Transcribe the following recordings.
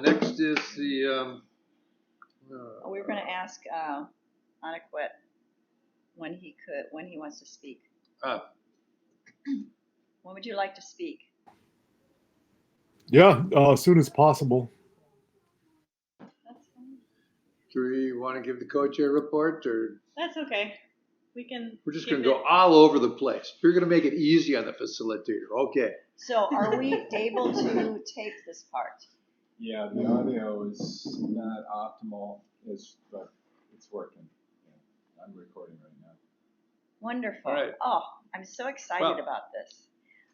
Next is the, We were going to ask Anaquet when he wants to speak. When would you like to speak? Yeah, as soon as possible. That's fine. do we want to give the co-chair report, or That's okay. We're just going to go all over the place? We're going to make it easy on the facilitator. Okay. So are we able to tape this part? Yeah, the audio is not optimal, but it's working. Yeah, I'm recording right now. Wonderful. All right. Oh, I'm so excited about this.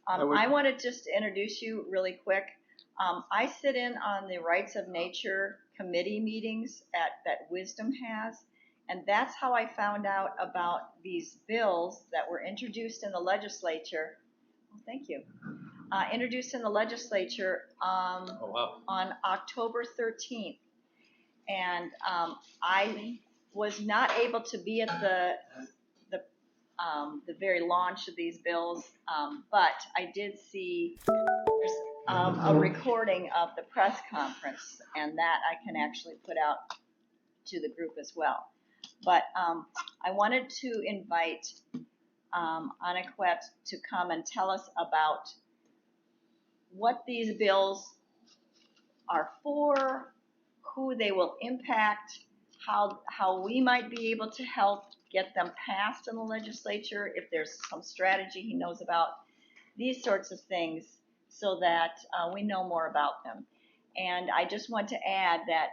I wanted just to introduce you really quick. I sit in on the Rights of Nature committee meetings that Wisdom has, and that's how I found out about these bills that were introduced in the legislature. Oh, thank you. Introduced in the legislature on October 13th. And I was not able to be at the very launch of these bills, but I did see a recording of the press conference, and that I can actually put out to the group as well. But I wanted to invite Anaquet to come and tell us about what these bills are for, who they will impact, how we might be able to help get them passed in the legislature, if there's some strategy he knows about, these sorts of things, so that we know more about them. And I just want to add that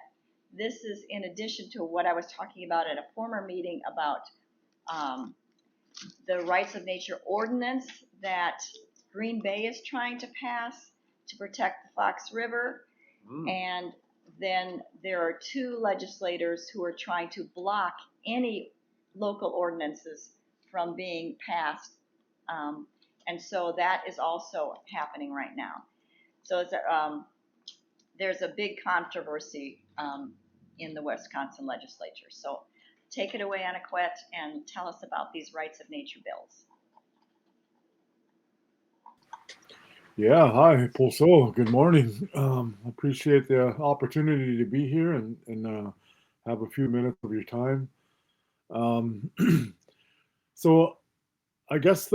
this is in addition to what I was talking about at a former meeting about the Rights of Nature ordinance that Green Bay is trying to pass to protect the Fox River. And then there are two legislators who are trying to block any local ordinances from being passed. And so that is also happening right now. So there's a big controversy in the Wisconsin legislature. So take it away, Anaquet, and tell us about these Rights of Nature bills. Yeah, hi, Pulso. Good morning. Appreciate the opportunity to be here and have a few minutes of your time. So I guess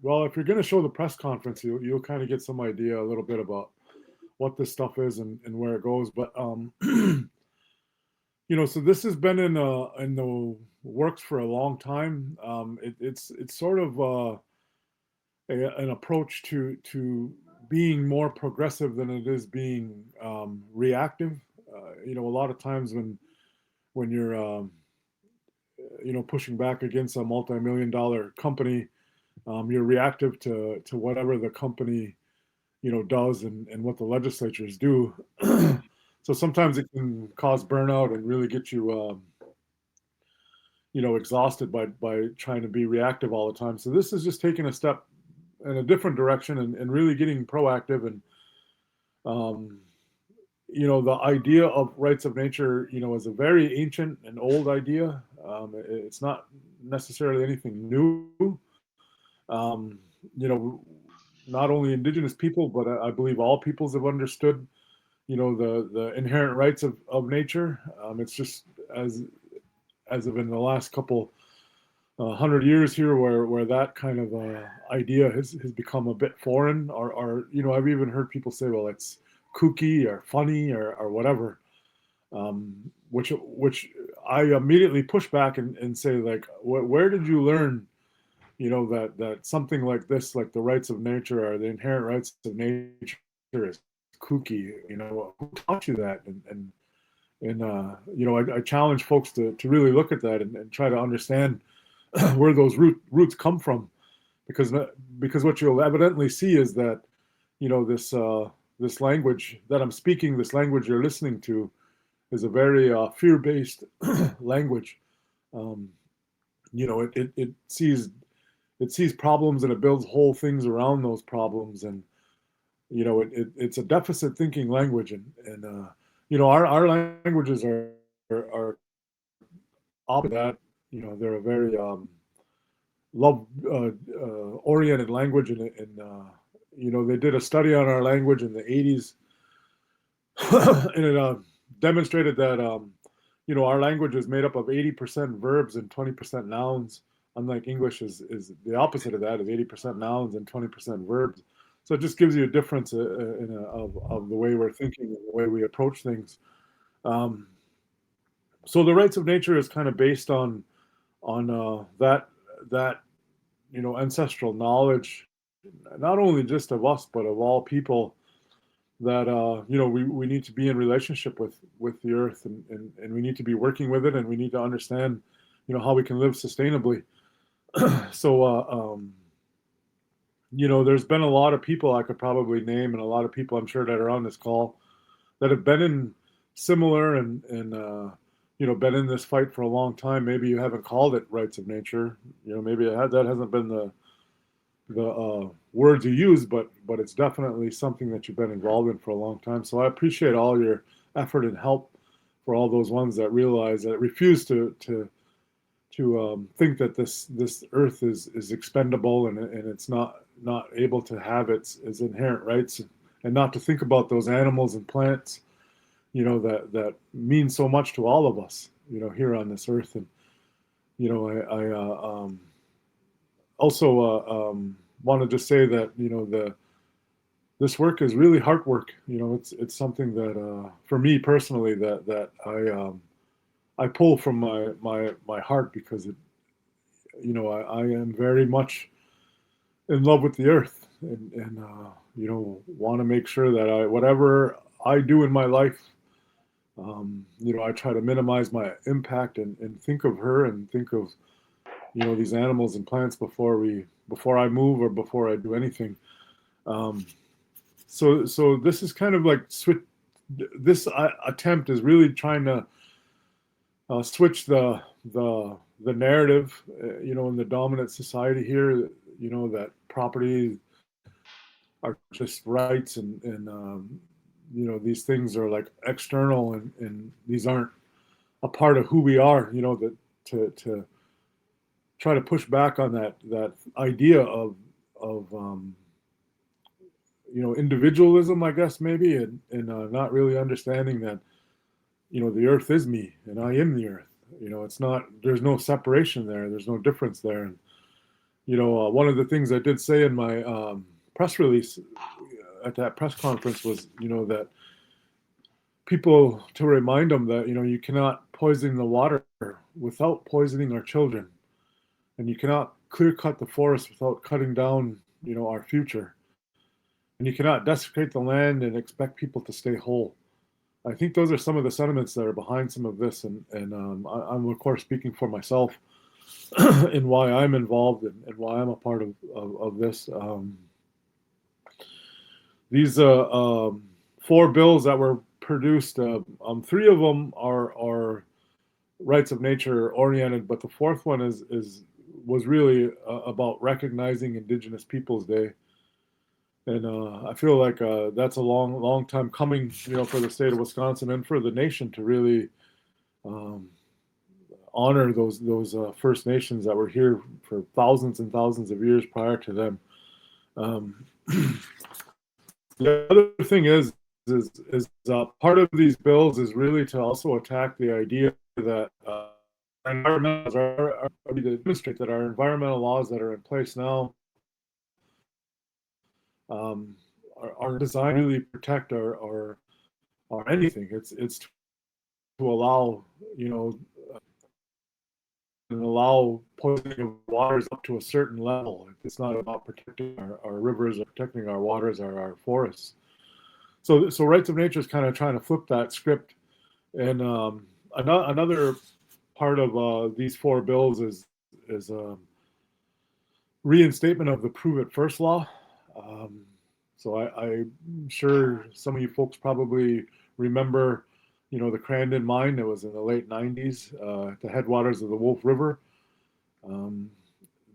well, if you're going to show the press conference, you'll kind of get some idea a little bit about what this stuff is and where it goes. But so this has been in the works for a long time. It's sort of an approach to being more progressive than it is being reactive. A lot of times when you're pushing back against a multi-million-dollar company, you're reactive to whatever the company does and what the legislatures do. So sometimes it can cause burnout and really get you exhausted by trying to be reactive all the time. So this is just taking a step in a different direction and really getting proactive. And the idea of rights of nature is a very ancient and old idea. It's not necessarily anything new. Not only indigenous people, but I believe all peoples have understood the inherent rights of nature. It's just as of in the last couple 100 years here where that kind of idea has become a bit foreign, or I've even heard people say, well, it's kooky or funny or whatever, which I immediately push back and say, like, where did you learn that something like this, like the rights of nature or the inherent rights of nature, is kooky? Who taught you that? And I challenge folks to really look at that and try to understand where those roots come from, because what you'll evidently see is that this language that I'm speaking, this language you're listening to, is a very fear-based language. It sees problems and it builds whole things around those problems, and it's a deficit thinking language, and our languages are opposite that. They're a very love oriented language, and they did a study on our language in the 80s, and it demonstrated that our language is made up of 80% verbs and 20% nouns. Unlike English is the opposite of that, is 80% nouns and 20% verbs. So it just gives you a difference of the way we're thinking and the way we approach things. So the rights of nature is kind of based on that ancestral knowledge, not only just of us but of all people, that we need to be in relationship with the earth, and we need to be working with it, and we need to understand how we can live sustainably. So there's been a lot of people I could probably name, and a lot of people I'm sure that are on this call that have been in similar and been in this fight for a long time. Maybe you haven't called it rights of nature, maybe that hasn't been the words you use, but it's definitely something that you've been involved in for a long time. So I appreciate all your effort and help for all those ones that realize, that refuse to think that this earth is expendable, and it's not able to have its inherent rights, and not to think about those animals and plants that mean so much to all of us here on this earth. And I also want to just say that this work is really hard work. It's something that for me personally that I pull from my heart, because I am very much in love with the earth, and want to make sure that whatever I do in my life, I try to minimize my impact, and think of her, and think of these animals and plants before I move or before I do anything. So this is kind of like this attempt is really trying to switch the narrative, in the dominant society here, that property are just rights, and these things are like external, and these aren't a part of who we are. That to try to push back on that idea of individualism, I guess, maybe, and not really understanding that the earth is me and I am the earth. It's not, there's no separation there, there's no difference there. And one of the things I did say in my press release at that press conference was that people, to remind them that you cannot poison the water without poisoning our children, and you cannot clear cut the forest without cutting down our future, and you cannot desecrate the land and expect people to stay whole. I think those are some of the sentiments that are behind some of this, and I'm of course speaking for myself and why I'm involved, and why I'm a part of this. These 4 bills that were produced, 3 of them are rights of nature oriented, but the 4th one was really about recognizing Indigenous Peoples Day. And I feel like that's a long time coming, for the state of Wisconsin and for the nation to really honor those First Nations that were here for thousands and thousands of years prior to them. The other thing is part of these bills is really to also attack the idea that environmental are to demonstrate that our environmental laws that are in place now are designed to really protect our anything. It's to allow and allow poisoning of waters up to a certain level. It's not about protecting our rivers or protecting our waters or our forests. So rights of nature is kind of trying to flip that script. And another part of these 4 bills is reinstatement of the Prove It First law. So I'm sure some of you folks probably remember, the Crandon mine that was in the late 90s, at the headwaters of the Wolf River.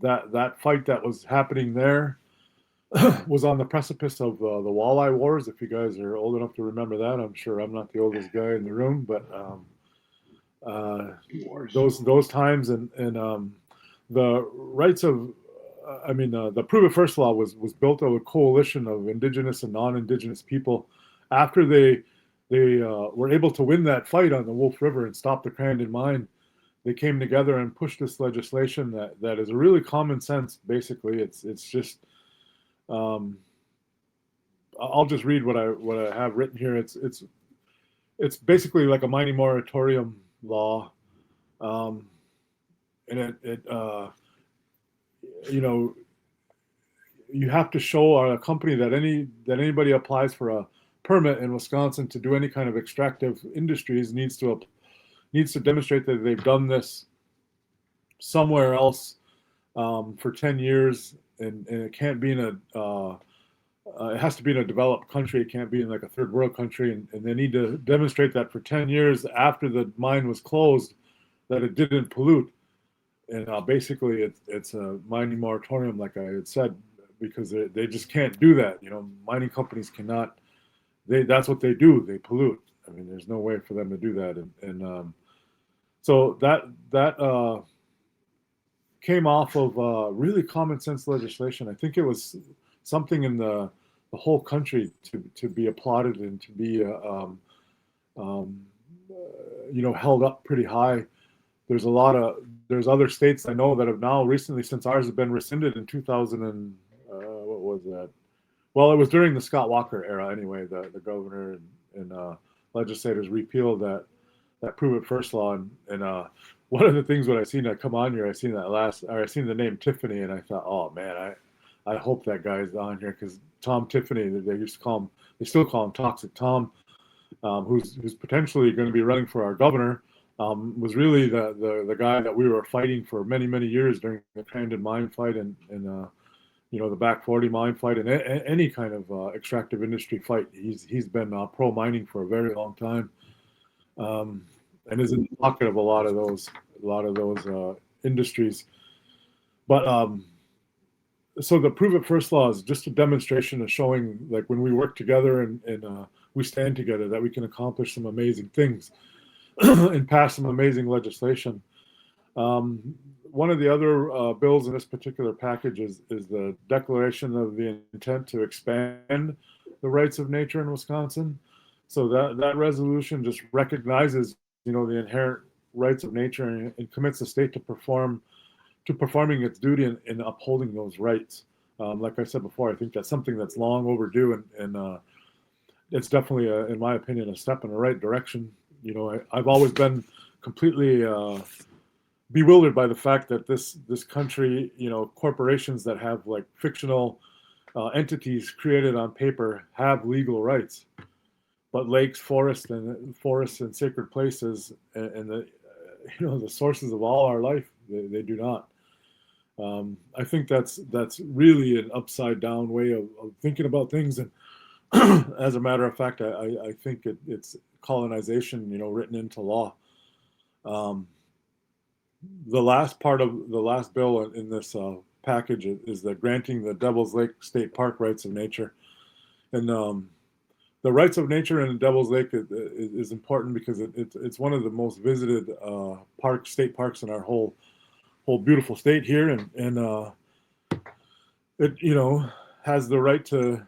That fight that was happening there was on the precipice of the Walleye Wars. If you guys are old enough to remember that, I'm sure I'm not the oldest guy in the room, but those times, and the rights of the Prove It First law was built of a coalition of indigenous and non-indigenous people. After they were able to win that fight on the Wolf River and stop the Crandon mine, they came together and pushed this legislation that is really common sense. Basically, it's just I'll just read what I have written here. It's basically like a mining moratorium law, and it you know, you have to show a company that anybody applies for a permit in Wisconsin to do any kind of extractive industries needs to demonstrate that they've done this somewhere else for 10 years, and it can't be in it has to be in a developed country. It can't be in like a third world country, and they need to demonstrate that for 10 years after the mine was closed that it didn't pollute. And basically, it's a mining moratorium, like I had said, because they just can't do that. Mining companies cannot. That's what they do. They pollute. I mean, there's no way for them to do that. And so that came off of really common sense legislation. I think it was something in the whole country to be applauded and to be held up pretty high. There's other states I know that have now recently, since ours has been rescinded in 2000 and what was that? Well, it was during the Scott Walker era anyway. The governor and legislators repealed that Prove It First law, and one of the things when I seen that come on here, I seen the name Tiffany, and I thought, oh man, I hope that guy's on here, because Tom Tiffany, they still call him Toxic Tom, who's potentially going to be running for our governor. Was really the guy that we were fighting for many years during the Crandon mine fight and the Back 40 mine fight and any kind of extractive industry fight. He's been pro mining for a very long time, and is in the pocket of a lot of those industries. But so the Prove It First law is just a demonstration of showing, like, when we work together and we stand together, that we can accomplish some amazing things. And pass some amazing legislation. One of the other bills in this particular package is the declaration of the intent to expand the rights of nature in Wisconsin. So that resolution just recognizes, the inherent rights of nature and commits the state to performing its duty in upholding those rights. Like I said before, I think that's something that's long overdue, and it's definitely, in my opinion, a step in the right direction. I've always been completely bewildered by the fact that this country, corporations that have like fictional entities created on paper have legal rights, but lakes, forests, and sacred places, and the sources of all our life, they do not. I think that's really an upside down way of thinking about things, and as a matter of fact, I think it's colonization, written into law. The last part of the last bill in this package is the granting the Devil's Lake State Park rights of nature. And the rights of nature in Devil's Lake is important because it's one of the most visited state parks in our whole beautiful state here, and it has the right to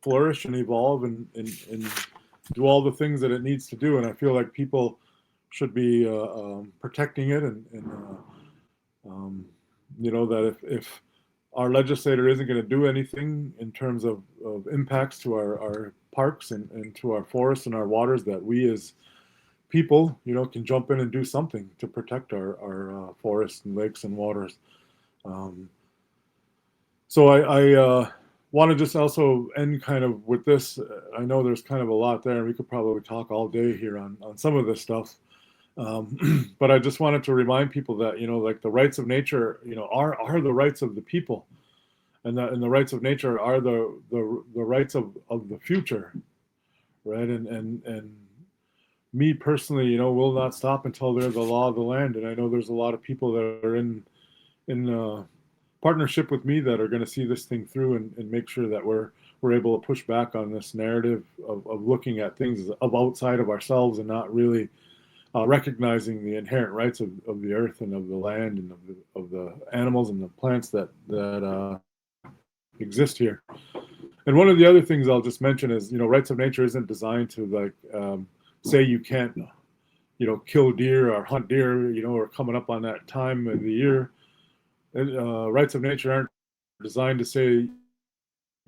flourish and evolve and do all the things that it needs to do. And I feel like people should be protecting it, and that if our legislator isn't going to do anything in terms of impacts to our parks and to our forests and our waters, that we as people, can jump in and do something to protect our forests and lakes and waters. So I want to just also end kind of with this. I know there's kind of a lot there, and we could probably talk all day here on some of this stuff. But I just wanted to remind people that, like, the rights of nature, are the rights of the people, and the rights of nature are the rights of the future, right? And me personally, will not stop until they're the law of the land. And I know there's a lot of people that are in partnership with me that are going to see this thing through and make sure that we're able to push back on this narrative of looking at things of outside of ourselves and not really recognizing the inherent rights of the earth and of the land and of the animals and the plants that exist here. And one of the other things I'll just mention is, rights of nature isn't designed to say you can't, kill deer or hunt deer, or coming up on that time of the year. And, rights of nature aren't designed to say,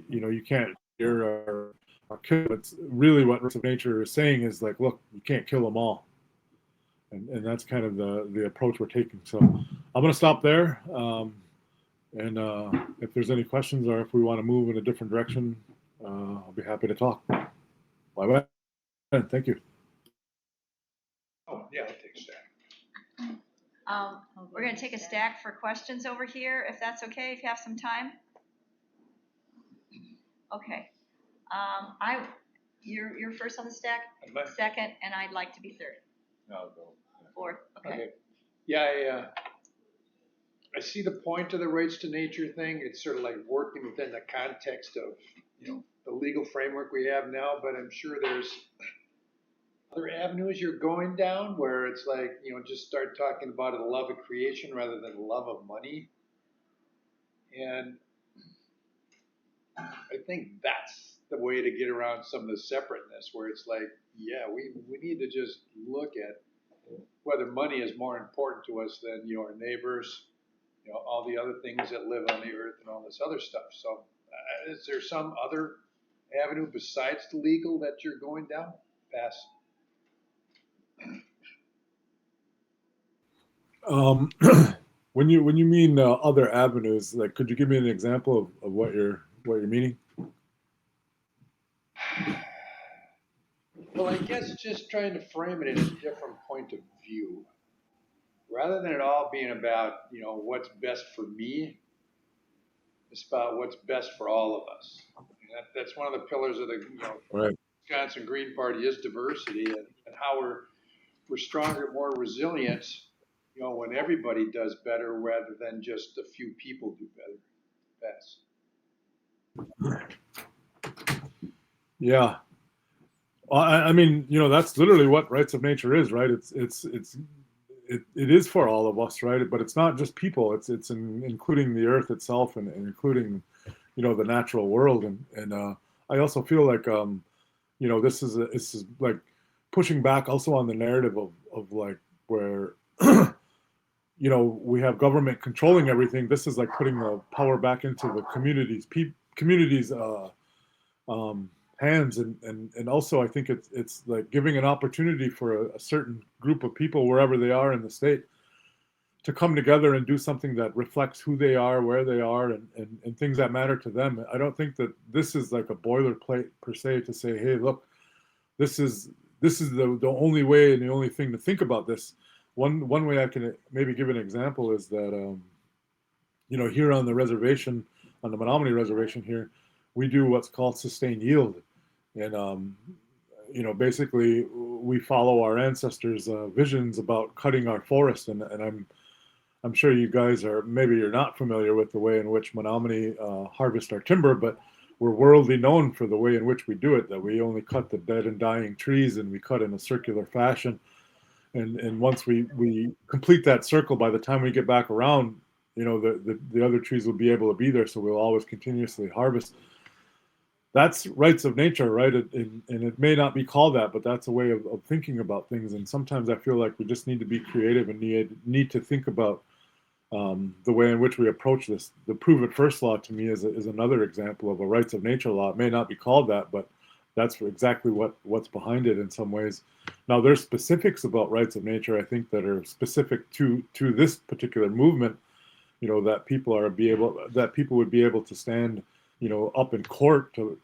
you can't deer or kill. It's really what rights of nature is saying is like, look, you can't kill them all. And that's kind of the approach we're taking. So I'm going to stop there. And if there's any questions or if we want to move in a different direction, I'll be happy to talk. Bye-bye. Thank you. Oh, yeah, I'll take a stack. We're going to take a stack for questions over here, if that's okay, if you have some time. Okay. You're first on the stack, second, and I'd like to be third. I'll go. Fourth, okay. Yeah, I see the point of the rights to nature thing. It's sort of like working within the context of, the legal framework we have now, but I'm sure there's other avenues you're going down where it's like, just start talking about the love of creation rather than the love of money. And I think that's the way to get around some of the separateness where it's like, yeah, we need to just look at whether money is more important to us than our neighbors, all the other things that live on the earth and all this other stuff. So is there some other avenue besides the legal that you're going down? Pass. When you mean other avenues, like, could you give me an example of what you're meaning? Well, I guess just trying to frame it in a different point of view. Rather than it all being about, what's best for me, it's about what's best for all of us. And that's one of the pillars of the, Right. Wisconsin Green Party is diversity and how we're stronger, more resilient, when everybody does better rather than just a few people do better. Pass. Yeah. Well, I mean, that's literally what rights of nature is, right? It is for all of us, right? But it's not just people. It's including the earth itself and including, the natural world. And I also feel like, this is like pushing back also on the narrative of like where, we have government controlling everything. This is like putting the power back into the communities, hands, and also I think it's like giving an opportunity for a certain group of people wherever they are in the state to come together and do something that reflects who they are, where they are, and things that matter to them. I don't think that this is like a boilerplate per se to say, hey, look, this is the only way and the only thing to think about this. One way I can maybe give an example is that here on the reservation, on the Menominee reservation here, we do what's called sustained yield. And, basically we follow our ancestors' visions about cutting our forest. And I'm sure you guys maybe you're not familiar with the way in which Menominee harvest our timber, but we're worldly known for the way in which we do it, that we only cut the dead and dying trees and we cut in a circular fashion. And once we complete that circle, by the time we get back around, the other trees will be able to be there. So we'll always continuously harvest. That's rights of nature, right? And it may not be called that, but that's a way of thinking about things. And sometimes I feel like we just need to be creative and need to think about the way in which we approach this. The prove it first law to me is another example of a rights of nature law. It may not be called that, but that's exactly what's behind it in some ways. Now, there's specifics about rights of nature, I think, that are specific to this particular movement, that people would be able to stand, up in court to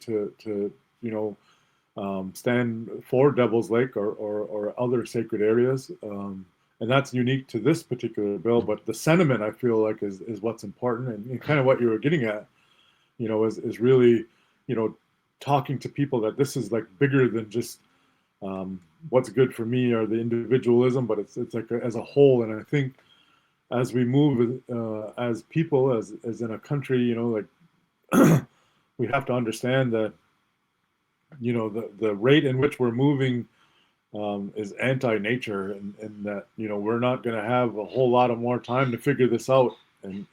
stand for Devil's Lake or other sacred areas. And that's unique to this particular bill. But the sentiment, I feel like, is what's important, and kind of what you were getting at, is really, talking to people that this is like bigger than just what's good for me or the individualism, but it's like as a whole. And I think as we move as people, as in a country, we have to understand that, the rate in which we're moving is anti-nature, and that we're not going to have a whole lot of more time to figure this out, and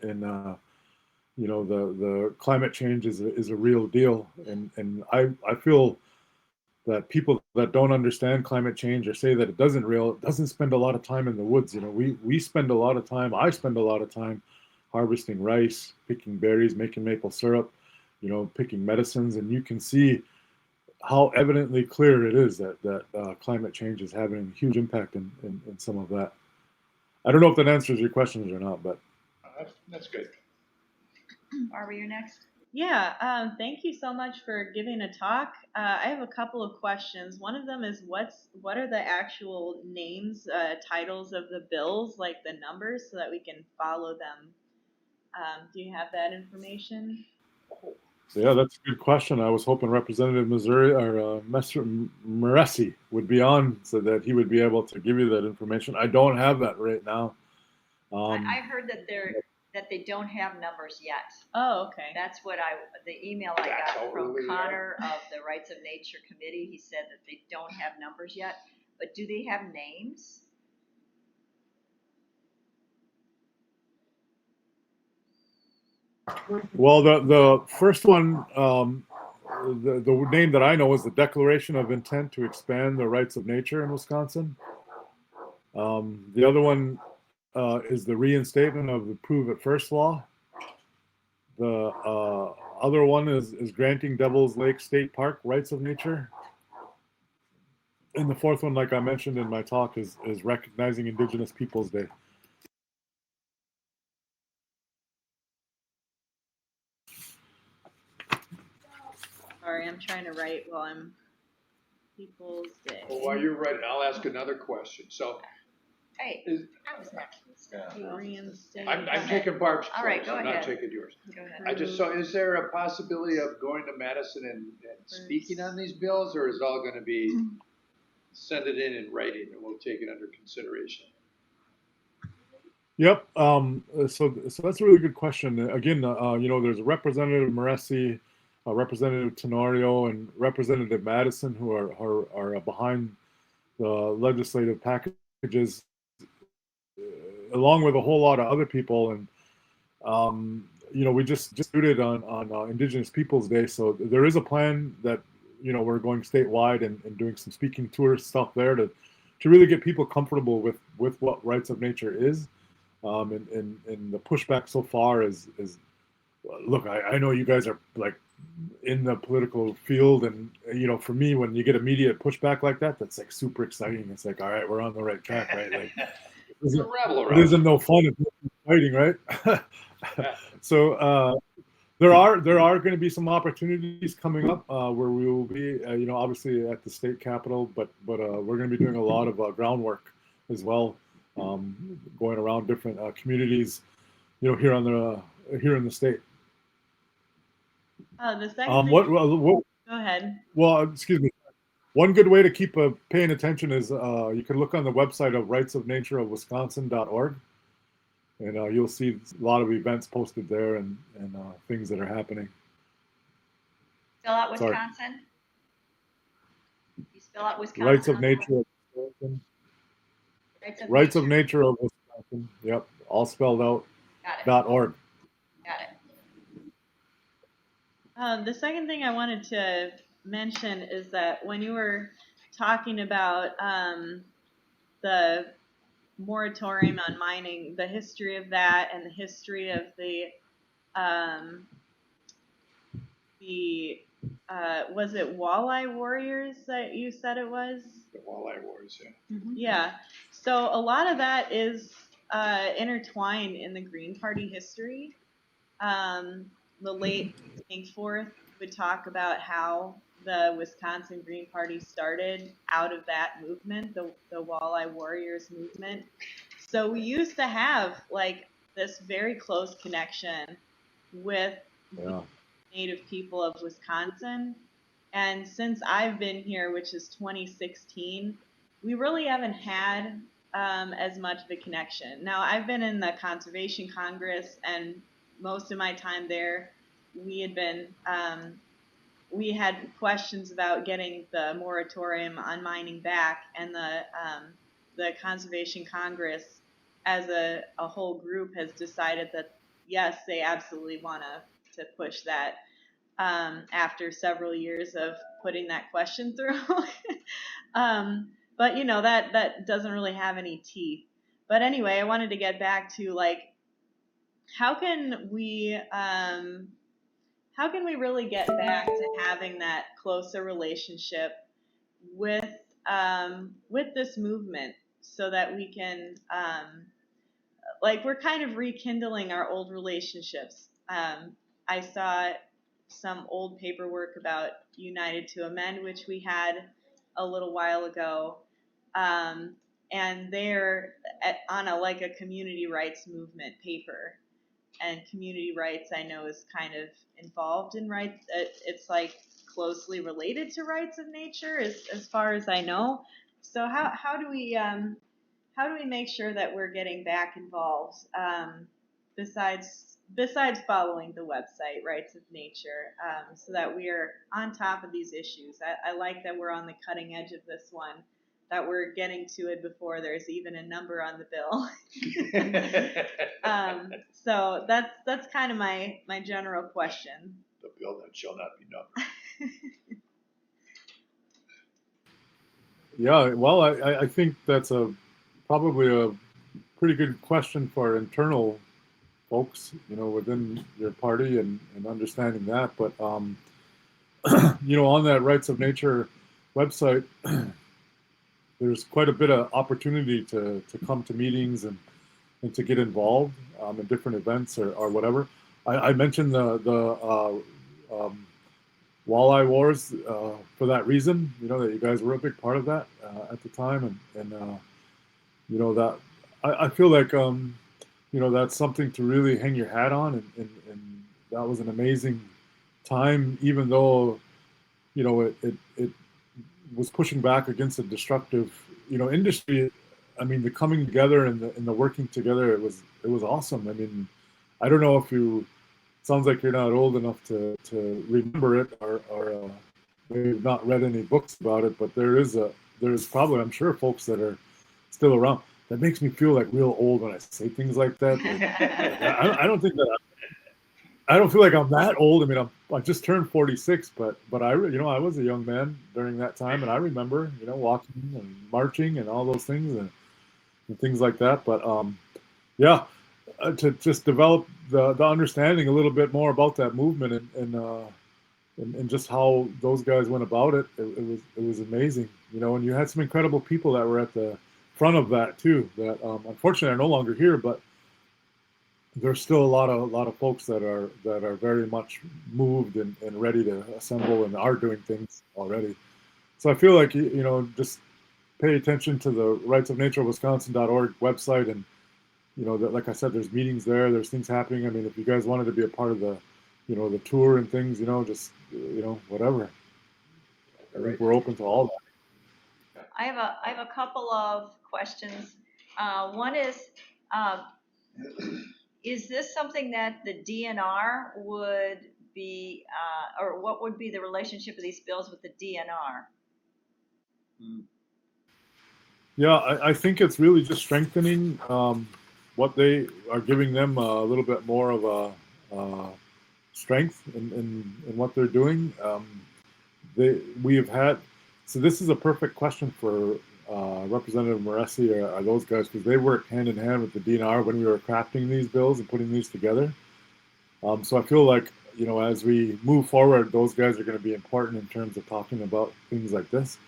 the climate change is a real deal, and I feel that people that don't understand climate change or say that it doesn't spend a lot of time in the woods. We spend a lot of time. I spend a lot of time harvesting rice, picking berries, making maple syrup, picking medicines, and you can see how evidently clear it is that climate change is having a huge impact in some of that. I don't know if that answers your questions or not, but That's good. Barbara, you're next. Yeah, thank you so much for giving a talk. I have a couple of questions. One of them is what are the actual names, titles of the bills, like the numbers, so that we can follow them? Do you have that information? yeah, that's a good question. I was hoping Representative Missouri or Maressi would be on so that he would be able to give you that information. I don't have that right now. I heard that they don't have numbers yet. Oh, okay. That's what the email I got from Connor of the Rights of Nature Committee. He said that they don't have numbers yet, but do they have names? Well, the first one, the name that I know is the Declaration of Intent to Expand the Rights of Nature in Wisconsin. The other one is the reinstatement of the Prove It First law. The other one is granting Devil's Lake State Park rights of nature. And the fourth one, like I mentioned in my talk, is recognizing Indigenous Peoples Day. Sorry, I'm trying to write while I'm People's Day. Well, while you're writing, I'll ask another question. So, Hey, I was next. Reinstate. I'm taking Barb's place. All right, go I'm ahead. not taking yours. Go ahead. I just saw, is there a possibility of going to Madison and speaking on these bills, or is it all gonna be send it in writing and we'll take it under consideration? Yep. So that's a really good question. Again, there's Representative Maressi, Representative Tenorio, and Representative Madison who are behind the legislative packages, along with a whole lot of other people. And we just did it on Indigenous Peoples Day, so there is a plan that we're going statewide and doing some speaking tour stuff there to really get people comfortable with what rights of nature is. And the pushback so far is look, I know you guys are like in the political field, and for me, when you get immediate pushback like that, that's like super exciting. It's like, all right, we're on the right track, right? Like it isn't no fun if you're fighting, right? So there are going to be some opportunities coming up where we will be, obviously at the state capitol, but we're going to be doing a lot of groundwork as well, going around different communities, here in the state. The second thing. Go ahead. Well, excuse me. One good way to keep paying attention is you can look on the website of rightsofnatureofwisconsin.org, and you'll see a lot of events posted there and things that are happening. Spell out Wisconsin. Sorry. You spell out Wisconsin. Rights of Nature of Wisconsin. Rights of Nature of Wisconsin. Yep, all spelled out. Got it. .org. Got it. The second thing I wanted to mention is that when you were talking about the moratorium on mining, the history of that, and the history of the was it walleye warriors that you said it was? The walleye warriors, yeah. Mm-hmm. Yeah. So a lot of that is intertwined in the Green Party history. The late Inkforth would talk about how the Wisconsin Green Party started out of that movement, the Walleye Warriors movement. So we used to have like this very close connection with the native people of Wisconsin. And since I've been here, which is 2016, we really haven't had as much of a connection. Now, I've been in the Conservation Congress, and most of my time there, we had been we had questions about getting the moratorium on mining back, and the Conservation Congress as a whole group has decided that yes, they absolutely want to push that after several years of putting that question through. But that doesn't really have any teeth. But anyway, I wanted to get back to like how can we really get back to having that closer relationship with this movement, so that we can like we're kind of rekindling our old relationships. I saw some old paperwork about United to Amend, which we had a little while ago, and they're on a community rights movement paper. And community rights, I know, is kind of involved in rights. It's like closely related to rights of nature, as far as I know. So how do we make sure that we're getting back involved, besides following the website Rights of Nature, so that we are on top of these issues? I like that we're on the cutting edge of this one, that we're getting to it before there's even a number on the bill. So that's kind of my general question. The bill that shall not be numbered. Yeah, well, I think that's probably a pretty good question for internal folks, within your party, and understanding that. But on that Rights of Nature website, there's quite a bit of opportunity to come to meetings and to get involved in different events or whatever. I mentioned the Walleye Wars for that reason, that you guys were a big part of that at the time, and that I feel like that's something to really hang your hat on, and that was an amazing time, even though it was pushing back against a destructive industry. I mean, the coming together and the working together, it was awesome. I mean, I don't know if sounds like you're not old enough to remember it, or maybe not read any books about it, but there's probably, I'm sure, folks that are still around. That makes me feel like real old when I say things like that. I don't think that I don't feel like I'm that old. I mean, I just turned 46, but I was a young man during that time, and I remember walking and marching and all those things and things like that. But yeah, to just develop the understanding a little bit more about that movement, and just how those guys went about it. It was amazing, and you had some incredible people that were at the front of that too, that unfortunately are no longer here, but there's still a lot of folks that are very much moved and ready to assemble and are doing things already. So I feel like just pay attention to the rightsofnaturewisconsin.org website, and like I said, there's meetings there, there's things happening. I mean, if you guys wanted to be a part of the the tour and things, just whatever. I think we're open to all that. I have a couple of questions. One is this something that the DNR would be, or what would be the relationship of these bills with the DNR? Yeah, I think it's really just strengthening what they are, giving them a little bit more of a strength in what they're doing. We have had, so this is a perfect question for Representative Moresi or those guys, because they worked hand in hand with the DNR when we were crafting these bills and putting these together. So I feel like, as we move forward, those guys are going to be important in terms of talking about things like this.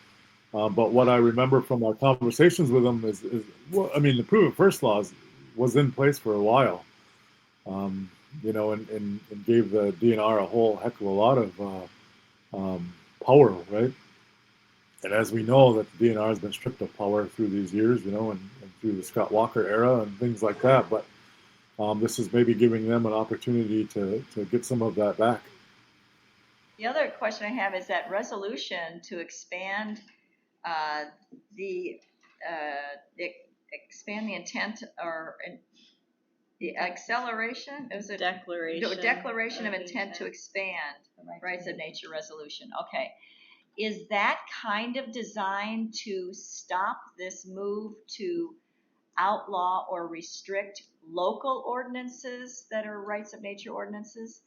But what I remember from our conversations with them is well, I mean, the Prove It First laws was in place for a while, and gave the DNR a whole heck of a lot of power, right? And as we know, that the DNR has been stripped of power through these years, and through the Scott Walker era and things like that. But this is maybe giving them an opportunity to get some of that back. The other question I have is that resolution to expand the intent, or The acceleration, is it? Declaration. No, declaration of intent to intent. expand rights of nature resolution. Okay. Is that kind of designed to stop this move to outlaw or restrict local ordinances that are rights of nature ordinances?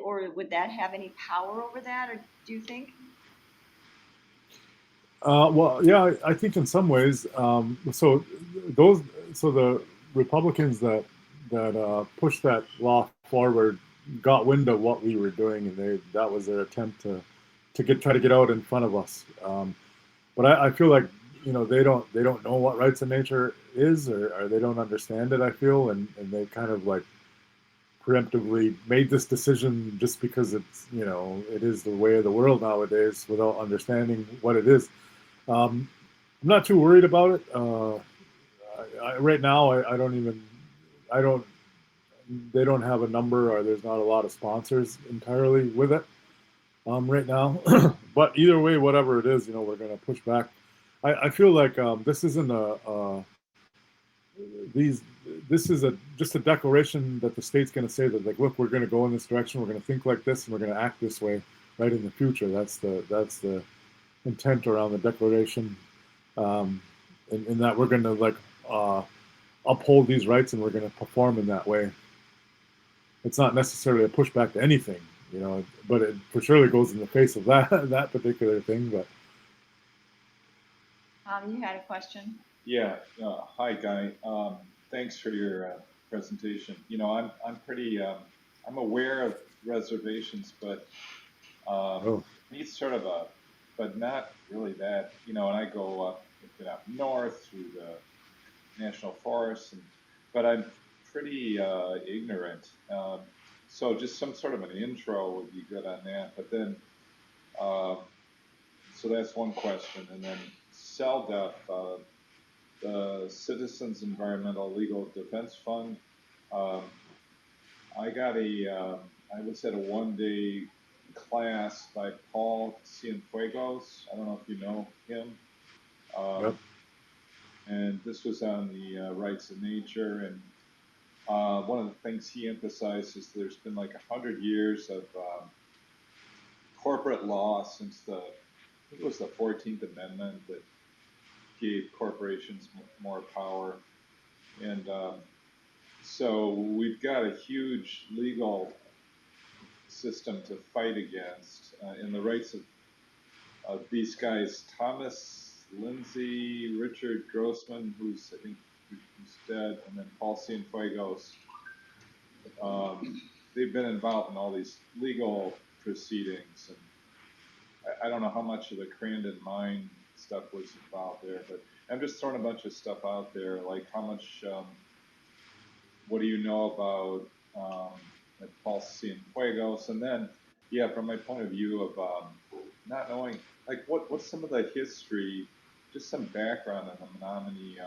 Or would that have any power over that, or do you think? Well, yeah, I think in some ways. Those, so the Republicans that pushed that law forward got wind of what we were doing, and that was their attempt to try to get out in front of us. But I feel like they don't know what rights of nature is, or they don't understand it. I feel, and they kind of like preemptively made this decision just because it is the way of the world nowadays without understanding what it is. I'm not too worried about it. Right now, I don't, they don't have a number, or there's not a lot of sponsors entirely with it right now. But either way, whatever it is, we're going to push back. I feel like this isn't this is just a declaration that the state's going to say that, like, look, we're going to go in this direction, we're going to think like this, and we're going to act this way right in the future. That's the intent around the declaration, in that we're going to uphold these rights, and we're going to perform in that way. It's not necessarily a pushback to anything, but it for surely goes in the face of that particular thing. But You had a question? Yeah, hi Guy. Thanks for your presentation. I'm pretty, I'm aware of reservations, but need sort of but not really that, and I go up north through the national forests, but I'm pretty ignorant. So just some sort of an intro would be good on that. But then, so that's one question. And then CELDEF, the Citizens Environmental Legal Defense Fund. I got I was at a one-day class by Paul Cienfuegos. I don't know if you know him. Yep. And this was on the rights of nature. And one of the things he emphasized is there's been like 100 years of corporate law since I think it was the 14th Amendment that gave corporations more power. And so we've got a huge legal system to fight against in the rights of these guys, Thomas Lindsay, Richard Grossman, who's I think who's dead, and then Paul Cienfuegos. They've been involved in all these legal proceedings, and I don't know how much of the Crandon mine stuff was involved there, but I'm just throwing a bunch of stuff out there, like how much, what do you know about Paul Cienfuegos? And then, yeah, from my point of view of not knowing, like what's some of the history, just some background on the Menominee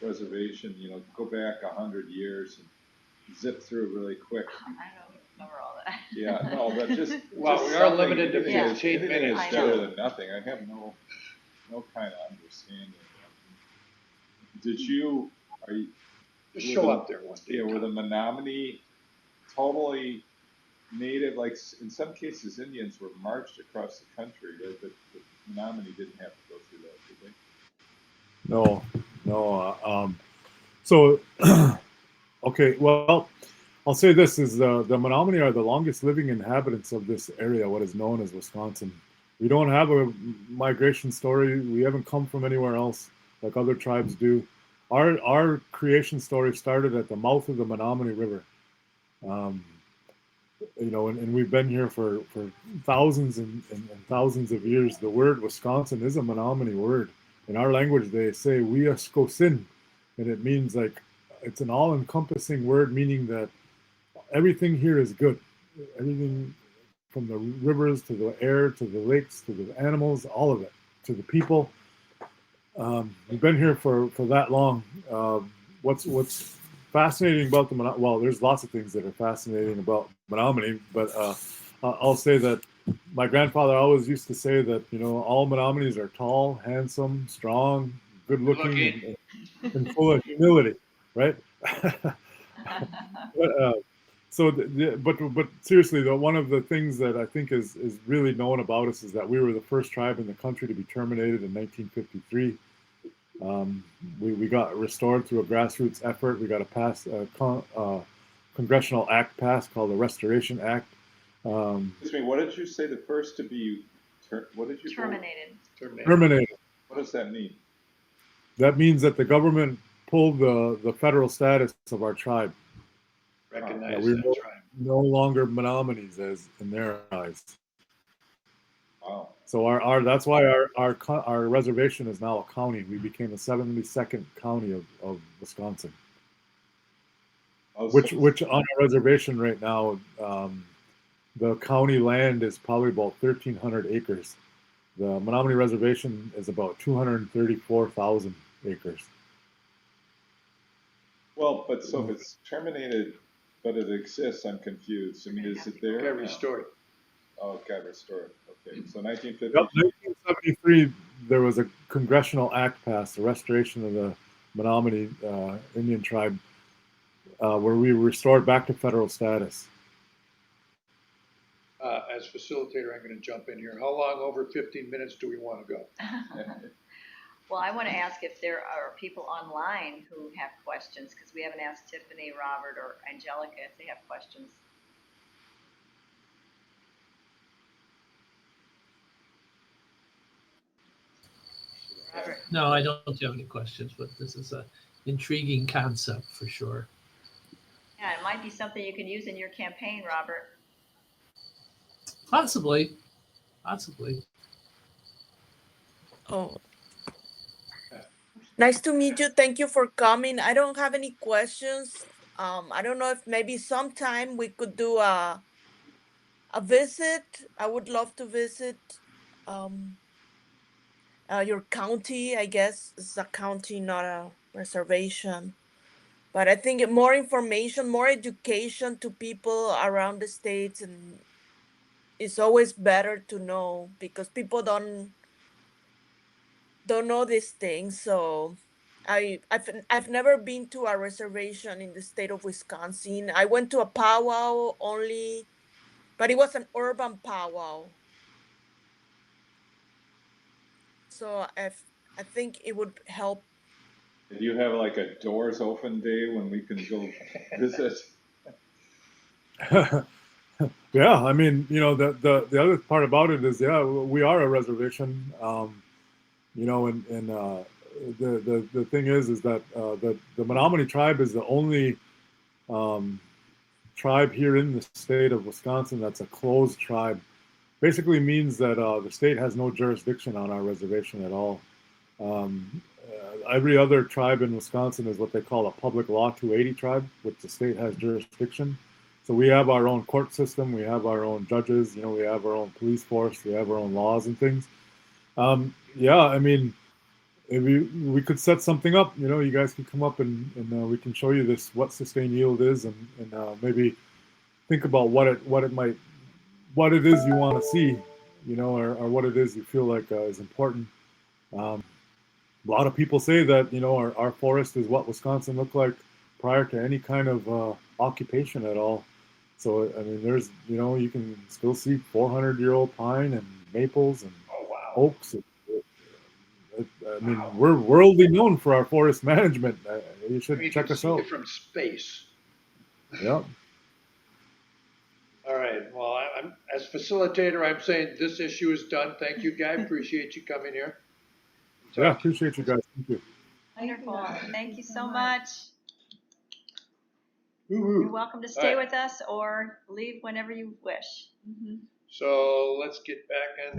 reservation, go back 100 years and zip through really quick. I don't remember all that. Yeah, no, but just Well, just we are something, limited to Yeah. 15 anything minutes. is better than nothing. I have no kind of understanding. Are you Just show up there one day. Yeah, were the Menominee totally native? Like in some cases, Indians were marched across the country, right? But the Menominee didn't have to go through that, did they? no. So okay, well, I'll say this is the Menominee are the longest living inhabitants of this area, what is known as Wisconsin. We don't have a migration story. We haven't come from anywhere else like other tribes do. Our creation story started at the mouth of the Menominee River. And we've been here for thousands and thousands of years. The word Wisconsin is a Menominee word. In our language, they say Wiaskosin, and it means like it's an all-encompassing word, meaning that everything here is good. Everything from the rivers to the air to the lakes to the animals, all of it, to the people. We've been here for that long. What's fascinating about the Menominee? Well, there's lots of things that are fascinating about Menominee, but I'll say that my grandfather always used to say that all Menominees are tall, handsome, strong, good-looking, and full of humility, right? So, but seriously though, one of the things that I think is really known about us is that we were the first tribe in the country to be terminated in 1953. We got restored through a grassroots effort. We got a congressional act passed called the Restoration Act. Excuse me, what did you say the first to be, what did you? Terminated. Terminated. What does that mean? That means that the government pulled the federal status of our tribe. Recognize we're that tribe. no longer Menominees as in their eyes. Wow. So our that's why our reservation is now a county. We became the 72nd county of Wisconsin. Oh, Which on our reservation right now, the county land is probably about 1,300 acres. The Menominee Reservation is about 234,000 acres. Well, but so if it's terminated, but it exists, I'm confused. I mean, is it there? Got restored. Oh, it got restored. Okay, so 1950. Yep, 1973, there was a congressional act passed, the restoration of the Menominee Indian tribe, where we were restored back to federal status. As facilitator, I'm going to jump in here. How long over 15 minutes do we want to go? Well, I want to ask if there are people online who have questions, because we haven't asked Tiffany, Robert, or Angelica if they have questions. Robert. No, I don't have any questions, but this is a intriguing concept for sure. Yeah, it might be something you can use in your campaign, Robert. Possibly. Oh, nice to meet you. Thank you for coming. I don't have any questions. I don't know if maybe sometime we could do a visit. I would love to visit um, your county. I guess it's a county, not a reservation. But I think more information, more education to people around the states, and it's always better to know because people don't know these things. So I've never been to a reservation in the state of Wisconsin. I went to a powwow only, but it was an urban powwow. So I think it would help. Do you have like a doors open day when we can go visit? Yeah, I mean, the other part about it is, yeah, we are a reservation. And the thing is that the Menominee tribe is the only tribe here in the state of Wisconsin that's a closed tribe. Basically means that the state has no jurisdiction on our reservation at all. Every other tribe in Wisconsin is what they call a public law 280 tribe, which the state has jurisdiction. So we have our own court system, we have our own judges, we have our own police force, we have our own laws and things. Yeah, I mean, we could set something up. You guys could come up and we can show you what sustained yield is, and maybe think about what it is you want to see, or what it is you feel like is important. A lot of people say that our forest is what Wisconsin looked like prior to any kind of occupation at all. So I mean, there's you can still see 400-year-old pine and maples and oaks. I mean, we're worldly known for our forest management. You should check us out. It from space. Yeah. All right. Well, I'm as facilitator, I'm saying this issue is done. Thank you, Guy. Appreciate you coming here. Yeah, appreciate you guys. Thank you. Wonderful. Thank you so much. Woo-hoo. You're welcome to stay with us or leave whenever you wish. So let's get back on.